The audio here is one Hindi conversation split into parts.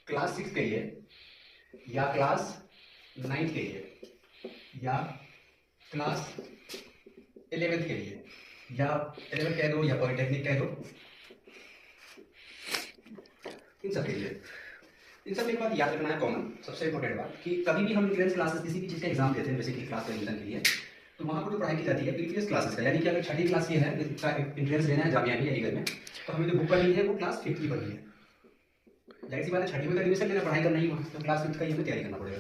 क्लास 6 के लिए या क्लास 9 के लिए या क्लास 11 के लिए या 11 कह दो या पॉलिटेक्निक कह दो, इन सब के लिए इन सब एक बात याद रखना है कॉमन, सबसे इंपॉर्टेंट बात कि कभी भी हम एंट्रेंस क्लासेस किसी भी चीज़ का एग्जाम देते हैं, जैसे कि क्लास एडमिशन के लिए, तो वहाँ पर जो पढ़ाई की जाती है प्रीवियस क्लासेस का, यानी कि अगर 6ठी क्लास की है इसका एंट्रेंस देना है जामिया में या ईगर में, तो हमें जो बुक पढ़नी है वो क्लास 5th की पढ़नी है। जाहिर सी बात है 6ठी में तो एडमिशन लेना, पढ़ाई करना ही वहाँ, तो क्लास 5th का ही हमें तैयारी करना पड़ेगा।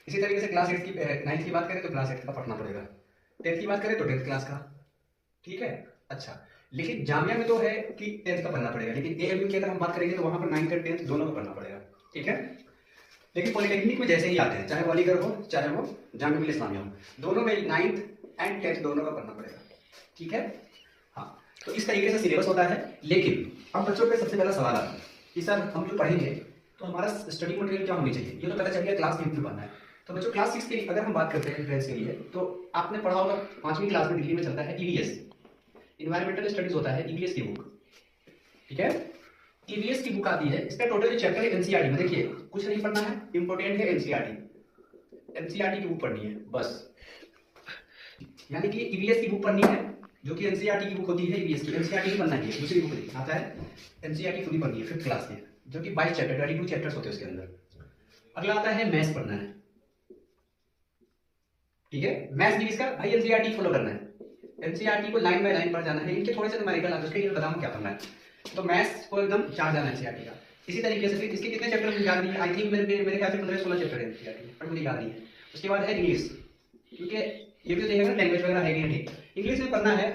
इसी तरीके से क्लास 8 की 9th की बात करें तो क्लास 8 का पढ़ना पड़ेगा, 10th की बात करें तो 10th क्लास का, ठीक है। अच्छा, लेकिन जामिया में तो है कि 10th का पढ़ना पड़ेगा, लेकिन AMU की अगर हम बात करेंगे तो वहाँ पर 9th और 10th दोनों का पढ़ना पड़ेगा, ठीक है। लेकिन पॉलिटेक्निक में जैसे ही आते हैं, चाहे वो अलीगढ़ हो चाहे वो जामिया मिल्लिया इस्लामिया हो, दोनों में 9th एंड 10th दोनों का पढ़ना पड़ेगा, ठीक है। हाँ, तो इस तरीके से सिलेबस होता है। लेकिन अब बच्चों पे सबसे पहला सवाल आता है कि सर हम जो पढ़ेंगे तो हमारा स्टडी मटेरियल क्या होनी चाहिए। ये तो पता चल गया क्लास 8 में पढ़ना है, तो बच्चों क्लास 6 के लिए अगर हम बात करते हैं एंट्रेंस के लिए, तो आपने पढ़ा होगा 5वीं क्लास में दिल्ली में चलता है EVS, इन्वायरमेंटल स्टडीज होता है, EVS की बुक, ठीक है। EVS की बुक आती है, इसका टोटल चैप्टर है NCERT में, देखिए कुछ नहीं पढ़ना है, इंपॉर्टेंट है NCERT की बुक पढ़नी है बस। यानी कि EVS की बुक पढ़नी है जो कि NCERT की बुक होती है, EVS की NCERT की पढ़ना है, दूसरी बुक नहीं आता है, NCERT पूरी पढ़नी है 5th क्लास की, जो कि 22 चैप्टर 22 चैप्टर्स होते हैं उसके अंदर। अगला आता है मैथ्स पढ़ना है, ठीक है। मैथ्स भी इसका भाई NCERT फॉलो करना है, NCERT को लाइन बाय लाइन पढ़ जाना है, इनके थोड़े से न्यूमेरिकल आते हैं उसके लिए बताऊं क्या पढ़ना है, तो मैथ्स को एकदम चार जाना है NCERT का। इसी तरीके से फिर इसके कितने चैप्टर मुझे याद नहीं है, आई थिंक मेरे ख्याल से 15-16 चैप्टर है NCERT, पर मुझे याद नहीं है। उसके बाद है इंग्लिश, क्योंकि ये भी तो देखेगा ना लैंग्वेज वगैरह है कि नहीं। इंग्लिश में पढ़ना है